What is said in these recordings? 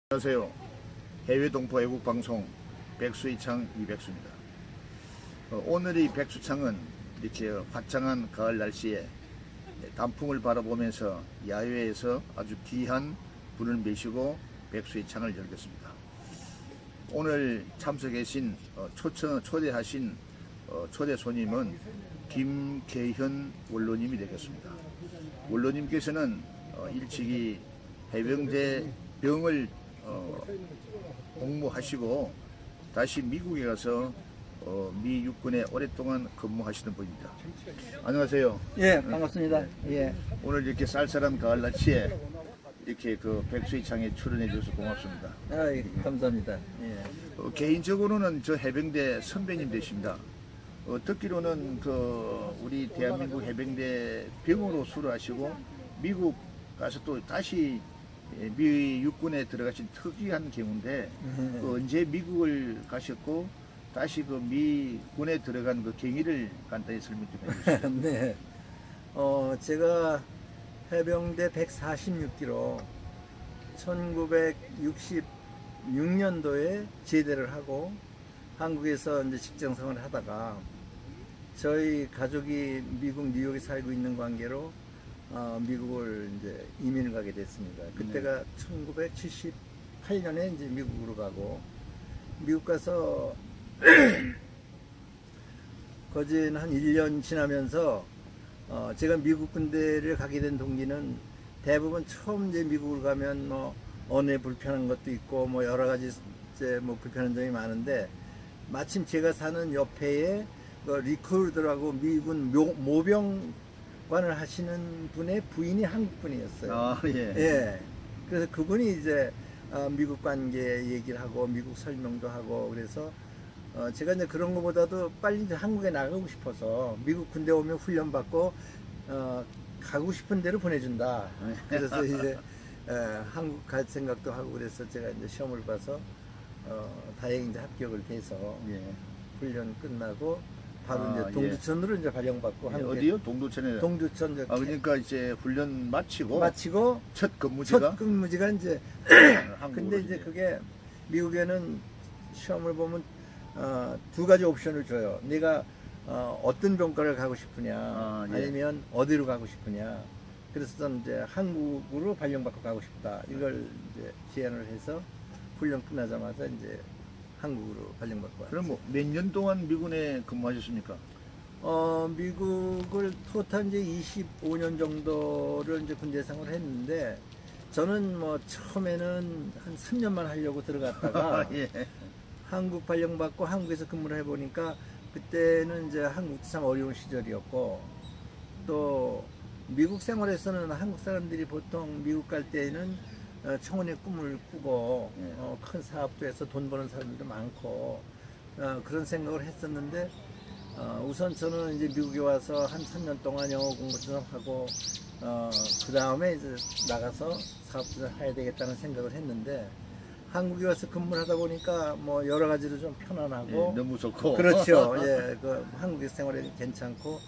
안녕하세요. 해외 동포 애국 방송 백수이창 이백수입니다. 오늘의 백수창은 이렇게 화창한 가을 날씨에 단풍을 바라보면서 야외에서 아주 귀한 불을 메시고 백수의 창을 열겠습니다. 오늘 참석하신 초대하신 초대 손님은 김계현 원로님이 되겠습니다. 원로님께서는 일찍이 해병대 병을 복무하시고 다시 미국에 가서 미 육군에 오랫동안 근무하시는 분입니다. 안녕하세요. 예, 반갑습니다. 예. 오늘 이렇게 쌀쌀한 가을 날씨에 이렇게 백수의 창에 출연해 주셔서 고맙습니다. 예, 감사합니다. 예. 개인적으로는 저 해병대 선배님 되십니다. 듣기로는 우리 대한민국 해병대 병으로 수료하시고 미국 가서 또 다시 미 육군에 들어가신 특이한 경우인데 언제 미국을 가셨고 다시 미군에 들어간 경위를 간단히 설명 좀 해주시죠. 네. 제가 해병대 146기로 1966년도에 제대를 하고 한국에서 이제 직장생활을 하다가 저희 가족이 미국 뉴욕에 살고 있는 관계로 미국을 이제 이민을 가게 됐습니다. 그때가 1978년에 이제 미국으로 가고, 미국 가서 거진 한 1년 지나면서 제가 미국 군대를 가게 된 동기는 대부분 처음 이제 미국을 가면 언어에 불편한 것도 있고 여러 가지 이제 불편한 점이 많은데, 마침 제가 사는 옆에 리크루더라고 미군 모병관을 하시는 분의 부인이 한국 분이었어요. 아, 예. 예. 그래서 그분이 이제 미국 관계 얘기를 하고 미국 설명도 하고, 그래서 제가 이제 그런 것보다도 빨리 이제 한국에 나가고 싶어서 미국 군대 오면 훈련 받고 가고 싶은 데로 보내준다. 그래서 이제 한국 갈 생각도 하고, 그래서 제가 이제 시험을 봐서 다행히 이제 합격을 돼서 예. 훈련 끝나고 바로 이제 동두천으로 이제 발령받고. 예, 어디요? 동두천에. 동두천. 그러니까 이제 훈련 마치고 첫 근무지가 이제 근데 이제 그게 미국에는 시험을 보면 두 가지 옵션을 줘요. 네가 어떤 병과를 가고 싶으냐, 예. 아니면 어디로 가고 싶으냐. 그래서 저는 이제 한국으로 발령받고 가고 싶다, 이걸 이제 제안을 해서 훈련 끝나자마자 이제 한국으로 발령받고 왔어요. 그럼 몇 년 동안 미군에 근무하셨습니까? 미국을 토탈 이제 25년 정도를 이제 군대 생활을 했는데, 저는 처음에는 한 3년만 하려고 들어갔다가 예. 한국 발령받고 한국에서 근무를 해보니까 그때는 이제 한국도 참 어려운 시절이었고, 또 미국 생활에서는 한국 사람들이 보통 미국 갈 때는 청혼의 꿈을 꾸고 큰 사업도 해서 돈 버는 사람들도 많고 그런 생각을 했었는데, 우선 저는 이제 미국에 와서 한 3년 동안 영어 공부 좀 하고 그 다음에 이제 나가서 사업도 해야 되겠다는 생각을 했는데, 한국에 와서 근무를 하다 보니까 여러 가지로 좀 편안하고, 예, 너무 좋고. 그렇죠. 예, 한국에서 생활이 괜찮고,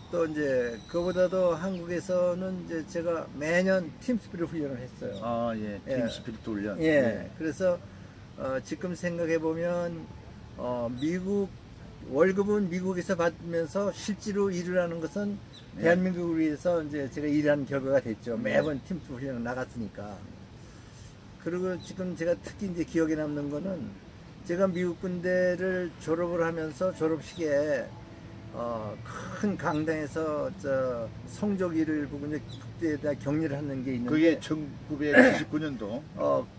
또 이제 그보다도 한국에서는 이제 제가 매년 팀스피릿 훈련을 했어요. 아, 예. 팀스피릿 훈련. 예. 예. 그래서 지금 생각해 보면 미국 월급은 미국에서 받으면서 실제로 일을 하는 것은 대한민국을 위해서 이제 제가 일하는 결과가 됐죠. 매번 팀스피릿 훈련을 나갔으니까. 그리고 지금 제가 특히 이제 기억에 남는 거는, 제가 미국 군대를 졸업을 하면서 졸업식에 큰 강당에서 성조기를 보고 이제 국대에다 격리를 하는 게 있는데, 그게 1979년도.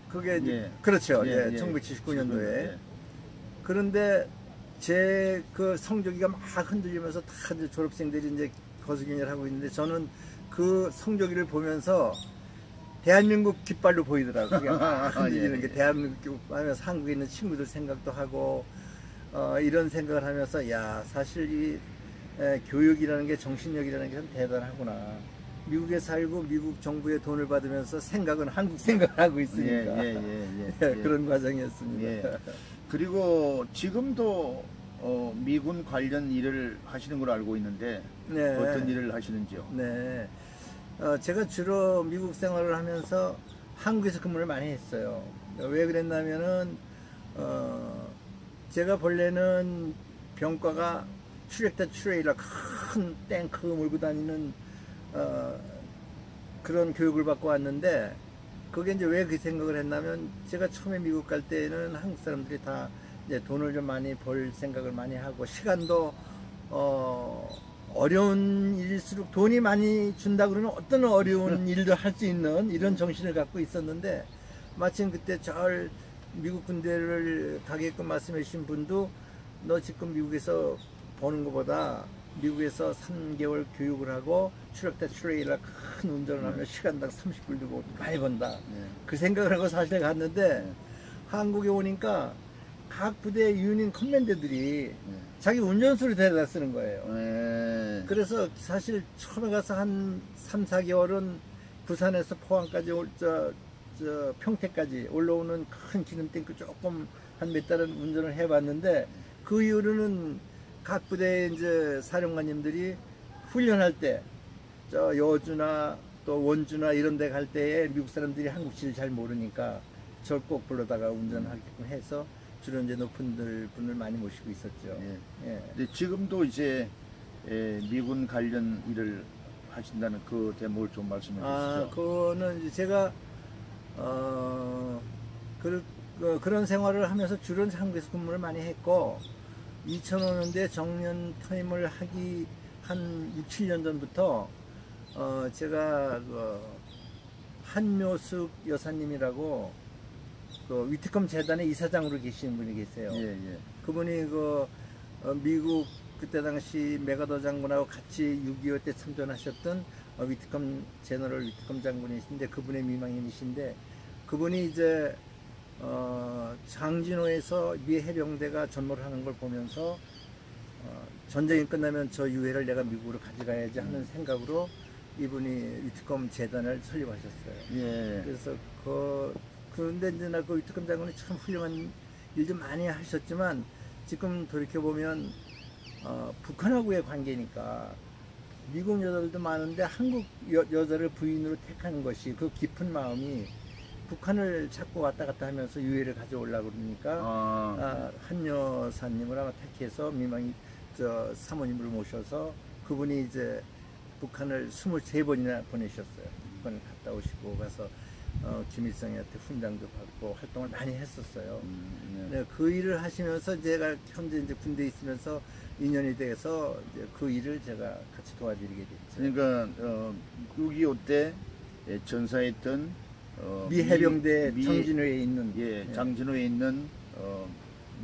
그게 이제 예. 그렇죠. 예, 예, 1979년도에. 예. 그런데 제 그 성조기가 막 흔들리면서 다 이제 졸업생들이 이제 거수경례를 하고 있는데, 저는 그 성조기를 보면서 대한민국 깃발로 보이더라고요. 그게 막 흔들리는 게 대한민국 하면서 한국에 있는 친구들 생각도 하고, 이런 생각을 하면서, 야, 사실 이 교육이라는 게, 정신력이라는 게 참 대단하구나. 미국에 살고 미국 정부의 돈을 받으면서 생각은 한국 생각을 하고 있으니까. 예. 그런 과정이었습니다. 예. 그리고 지금도 미군 관련 일을 하시는 걸로 알고 있는데, 네. 어떤 일을 하시는지요? 네. 제가 주로 미국 생활을 하면서 한국에서 근무를 많이 했어요. 왜 그랬냐면은 제가 본래는 병과가 트랙터 트레일러 큰 탱크 몰고 다니는 그런 교육을 받고 왔는데, 그게 이제 왜 그 생각을 했냐면, 제가 처음에 미국 갈 때는 한국 사람들이 다 이제 돈을 좀 많이 벌 생각을 많이 하고, 시간도 어려운 일일수록 돈이 많이 준다 그러면 어떤 어려운 일도 할 수 있는 이런 정신을 갖고 있었는데, 마침 그때 절 미국 군대를 가게끔 말씀해 주신 분도, 너 지금 미국에서 버는 것보다 미국에서 3개월 교육을 하고 트럭터 트레일러 큰 운전을 하면 시간당 30불 주고 많이 번다. 그 생각을 하고 사실 갔는데, 한국에 오니까 각 부대 유닛 커맨더들이 자기 운전수를 데려다 쓰는 거예요. 그래서 사실 처음에 가서 한 3, 4개월은 부산에서 포항까지 평택까지 올라오는 큰 기름 탱크 조금 한 몇 달은 운전을 해봤는데, 그 이후로는 각 부대 이제 사령관님들이 훈련할 때, 저 여주나 또 원주나 이런 데 갈 때에 미국 사람들이 한국식을 잘 모르니까 절 꼭 불러다가 운전하게끔 해서 주로 이제 높은 분을 많이 모시고 있었죠. 예. 근데 지금도 이제 미군 관련 일을 하신다는 그 대목을 좀 말씀해 주시죠. 그거는 이제 제가 그런 생활을 하면서 주로 한국에서 근무를 많이 했고, 2005년대 정년 퇴임을 하기 한 6, 7년 전부터 제가 한묘숙 여사님이라고 위트컴 재단의 이사장으로 계시는 분이 계세요. 그분이 미국 그때 당시 메가더 장군하고 같이 6.25 때 참전하셨던 위트컴 제너럴 위트컴 장군이신데, 그분의 미망인이신데, 그분이 이제 장진호에서 미 해병대가 전몰을 하는 걸 보면서 전쟁이 끝나면 저 유해를 내가 미국으로 가져가야지 하는 생각으로 이분이 위트컴 재단을 설립하셨어요. 그래서 그런데 이제 그 위트컴 장군이 참 훌륭한 일도 많이 하셨지만, 지금 돌이켜보면 북한하고의 관계니까 미국 여자들도 많은데 한국 여자를 부인으로 택하는 것이, 그 깊은 마음이 북한을 자꾸 왔다 갔다 하면서 유해를 가져오려고 그러니까 한 여사님을 아마 택해서 사모님을 모셔서 그분이 이제 북한을 23번이나 보내셨어요. 북한을 갔다 오시고 가서 김일성한테 훈장도 받고 활동을 많이 했었어요. 네, 그 일을 하시면서 제가 현재 이제 군대에 있으면서 인연이 돼서 이제 그 일을 제가 같이 도와드리게 됐죠. 그러니까 6.25 때 전사했던 미 해병대 장진호에 있는 장진호에 있는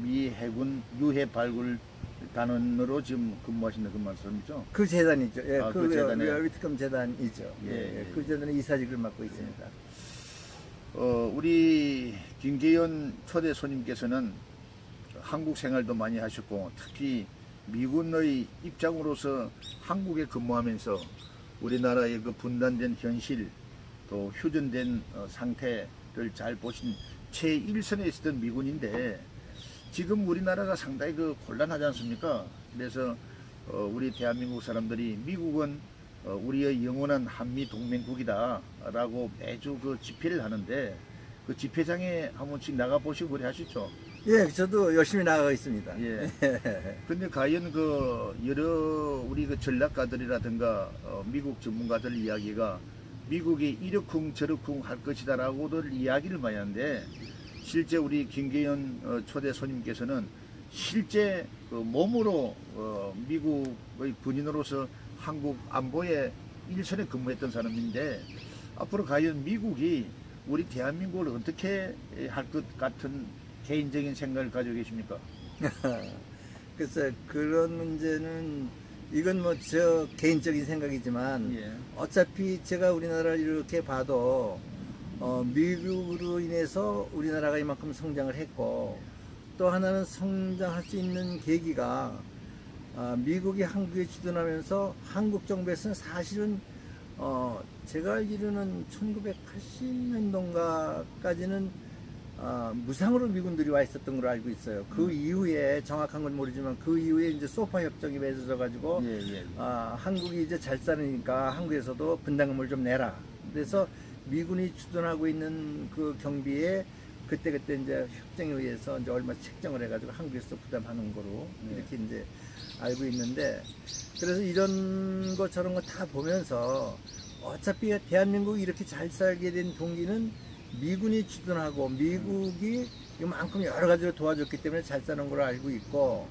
미 해군 유해 발굴 단원으로 지금 근무하시는 그 말씀이죠? 그 재단이죠. 그 재단에 위트컴 재단이죠. 그 재단의 이사직을 맡고 있습니다. 우리 김계연 초대 손님께서는 한국 생활도 많이 하셨고, 특히 미군의 입장으로서 한국에 근무하면서 우리나라의 그 분단된 현실, 또 휴전된 상태를 잘 보신 제1선에 있었던 미군인데, 지금 우리나라가 상당히 곤란하지 않습니까? 그래서 우리 대한민국 사람들이 미국은 우리의 영원한 한미 동맹국이다 라고 매주 집회를 하는데, 그 집회장에 한 번씩 나가보시고 그래 하시죠? 예, 저도 열심히 나가고 있습니다. 근데 과연 여러 우리 전략가들이라든가 미국 전문가들 이야기가 미국이 이러쿵 저러쿵 할 것이다 라고들 이야기를 많이 하는데, 실제 우리 김계연 초대 손님께서는 실제 몸으로 미국의 군인으로서 한국 안보에 일선에 근무했던 사람인데, 앞으로 과연 미국이 우리 대한민국을 어떻게 할 것 같은 개인적인 생각을 가지고 계십니까? 글쎄, 그런 문제는 이건 저 개인적인 생각이지만, 어차피 제가 우리나라를 이렇게 봐도 미국으로 인해서 우리나라가 이만큼 성장을 했고, 또 하나는 성장할 수 있는 계기가 미국이 한국에 주둔하면서 한국 정부에서는 사실은 제가 알기로는 1980년도인가까지는 무상으로 미군들이 와 있었던 걸로 알고 있어요. 그 이후에 정확한 건 모르지만 그 이후에 이제 소파 협정이 맺어져 가지고 한국이 이제 잘 싸니까 한국에서도 분담금을 좀 내라. 그래서 미군이 주둔하고 있는 그 경비에 그때 이제 협정에 의해서 이제 얼마 책정을 해가지고 한국에서 부담하는 거로 이렇게 이제 알고 있는데, 그래서 이런 거 저런 거 다 보면서 어차피 대한민국이 이렇게 잘 살게 된 동기는 미군이 주둔하고 미국이 이만큼 여러 가지로 도와줬기 때문에 잘 사는 걸로 알고 있고,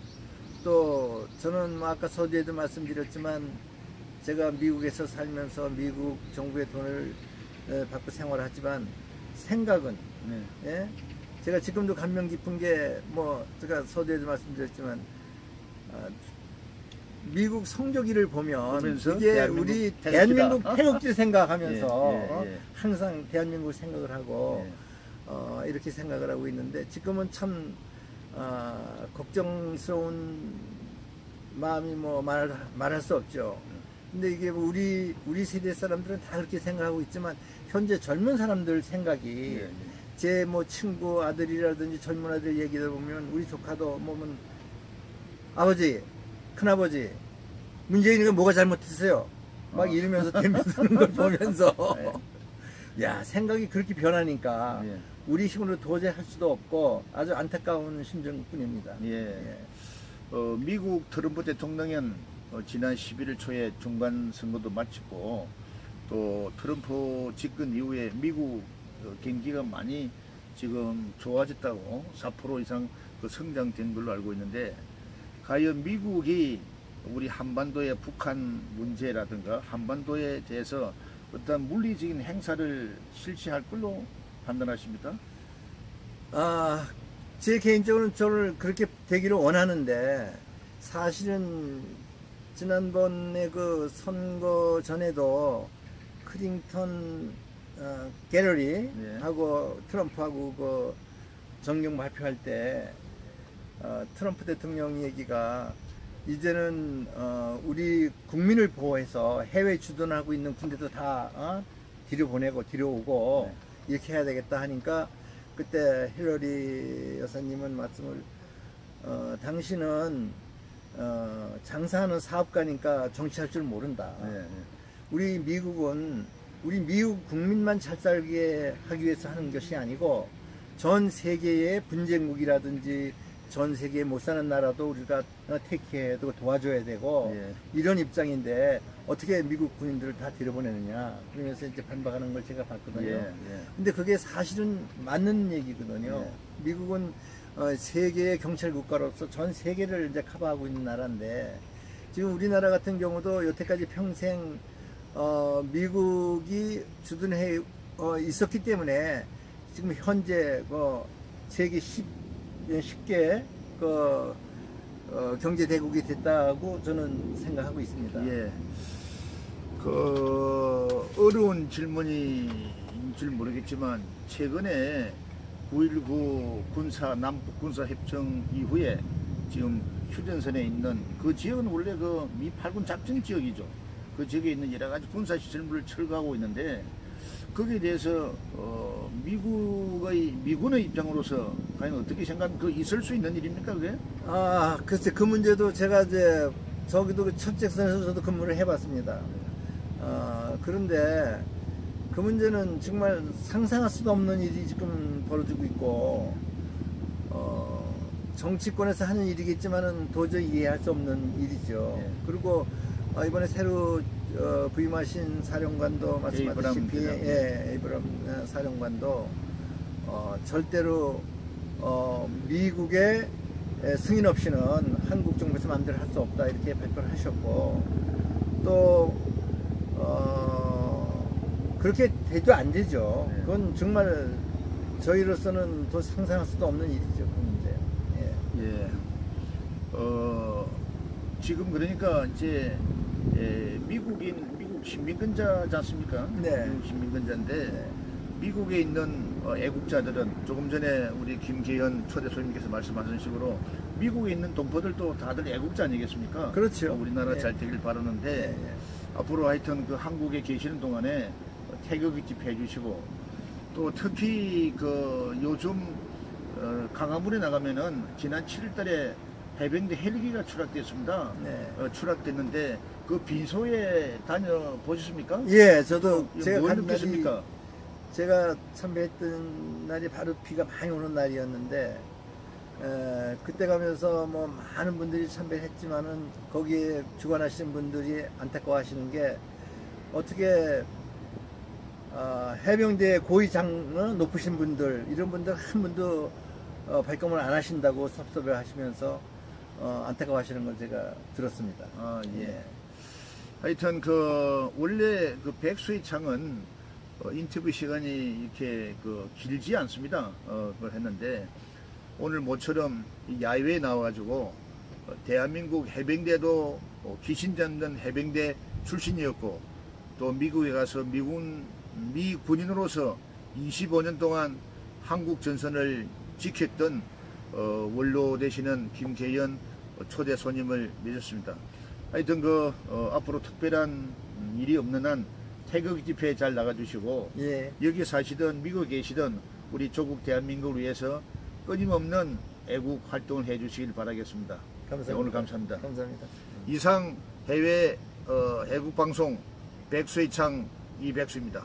또 저는 뭐 아까 서두에도 말씀드렸지만 제가 미국에서 살면서 미국 정부의 돈을 받고 생활하지만 생각은 예? 제가 지금도 감명 깊은 게 뭐 제가 서두에도 말씀드렸지만 미국 성조기를 보면 이게 우리 대한민국 태극기를 생각하면서 항상 대한민국 생각을 하고 이렇게 생각을 하고 있는데, 지금은 참 걱정스러운 마음이 뭐 말할 수 없죠. 근데 이게 우리 세대 사람들은 다 그렇게 생각하고 있지만 현재 젊은 사람들 생각이 제 뭐 친구 아들이라든지 젊은 아들 얘기를 보면 우리 조카도 보면 아버지, 큰아버지, 문재인이가 뭐가 잘못했어요? 막 이러면서 덤벼드는 걸 보면서 야, 생각이 그렇게 변하니까 우리 힘으로 도저히 할 수도 없고 아주 안타까운 심정뿐입니다. 미국 트럼프 대통령은 지난 11일 초에 중간 선거도 마치고 또 트럼프 집권 이후에 미국 경기가 많이 지금 좋아졌다고 4% 이상 그 성장된 걸로 알고 있는데, 과연 미국이 우리 한반도의 북한 문제라든가 한반도에 대해서 어떤 물리적인 행사를 실시할 걸로 판단하십니까? 제 개인적으로는 저를 그렇게 되기를 원하는데, 사실은 지난번에 그 선거 전에도 클린턴 갤러리 하고 트럼프하고 그 정경 발표할 때 트럼프 대통령 얘기가 이제는 우리 국민을 보호해서 해외 주둔하고 있는 군대도 다 들여오고 이렇게 해야 되겠다 하니까, 그때 힐러리 여사님은 말씀을 당신은 장사하는 사업가니까 정치할 줄 모른다. 우리 미국은 우리 미국 국민만 잘 살게 하기 위해서 하는 것이 아니고 전 세계의 분쟁국이라든지 전 세계에 못 사는 나라도 우리가 택해야 되고 도와줘야 되고 이런 입장인데 어떻게 미국 군인들을 다 들여보내느냐, 그러면서 이제 반박하는 걸 제가 봤거든요. 근데 그게 사실은 맞는 얘기거든요. 미국은 세계의 경찰 국가로서 전 세계를 이제 커버하고 있는 나라인데, 지금 우리나라 같은 경우도 여태까지 평생 미국이 주둔해 있었기 때문에 지금 현재 세계 10개 경제 대국이 됐다고 저는 생각하고 있습니다. 어려운 질문인 줄 모르겠지만 최근에 9.19 남북 군사 협정 이후에 지금 휴전선에 있는 그 지역은 원래 그 미 8군 작전 지역이죠. 그 지역에 있는 여러 가지 군사 시설물을 철거하고 있는데, 거기에 대해서 미군의 입장으로서 과연 어떻게 생각하면 있을 수 있는 일입니까, 그게? 글쎄, 그 문제도 제가 이제 저기도 그 첫책선에서 저도 근무를 해봤습니다. 그런데 그 문제는 정말 상상할 수도 없는 일이 지금 벌어지고 있고, 정치권에서 하는 일이겠지만은 도저히 이해할 수 없는 일이죠. 그리고 이번에 새로 부임하신 사령관도 말씀하셨다시피 에이브럼 사령관도 절대로 미국의 승인 없이는 한국 정부에서 마음대로 할 수 없다 이렇게 발표를 하셨고, 또 그렇게 돼도 안 되죠. 그건 정말 저희로서는 더 상상할 수도 없는 일이죠, 그 문제. 지금 그러니까 이제 미국 시민권자지 않습니까? 미국 시민권자인데 미국에 있는 애국자들은 조금 전에 우리 김계현 초대 손님께서 말씀하신 식으로 미국에 있는 동포들도 다들 애국자 아니겠습니까? 그렇죠. 우리나라 잘 되길 바라는데 앞으로 하여튼 그 한국에 계시는 동안에 태극기 집회해주시고, 또 특히 그 요즘 강화문에 나가면은 지난 7월달에 해병대 헬기가 추락됐습니다. 추락됐는데 그 빈소에 다녀보셨습니까? 저도 제가 뭘 간 느꼈습니까? 제가 참배했던 날이 바로 비가 많이 오는 날이었는데 그때 가면서 뭐 많은 분들이 참배했지만은 거기에 주관하시는 분들이 안타까워하시는 게 어떻게 해병대 고위장 높으신 분들 이런 분들 한 분도 발걸음을 안 하신다고 섭섭해 하시면서 안타까워하시는 걸 제가 들었습니다. 아, 예. 하여튼 그 원래 그 백수의 창은 인터뷰 시간이 이렇게 그 길지 않습니다. 그걸 했는데 오늘 모처럼 이 야외에 나와가지고 대한민국 해병대도 귀신 잡는 해병대 출신이었고 또 미국에 가서 미 군인으로서 25년 동안 한국 전선을 지켰던 원로 되시는 김계연 초대 손님을 맺었습니다. 하여튼 앞으로 특별한 일이 없는 한 태극 집회 잘 나가주시고 예. 여기 사시던 미국에 계시던 우리 조국 대한민국을 위해서 끊임없는 애국 활동을 해주시길 바라겠습니다. 감사합니다. 네, 오늘 감사합니다. 감사합니다. 이상 해외 애국방송 백수의 창 이백수입니다.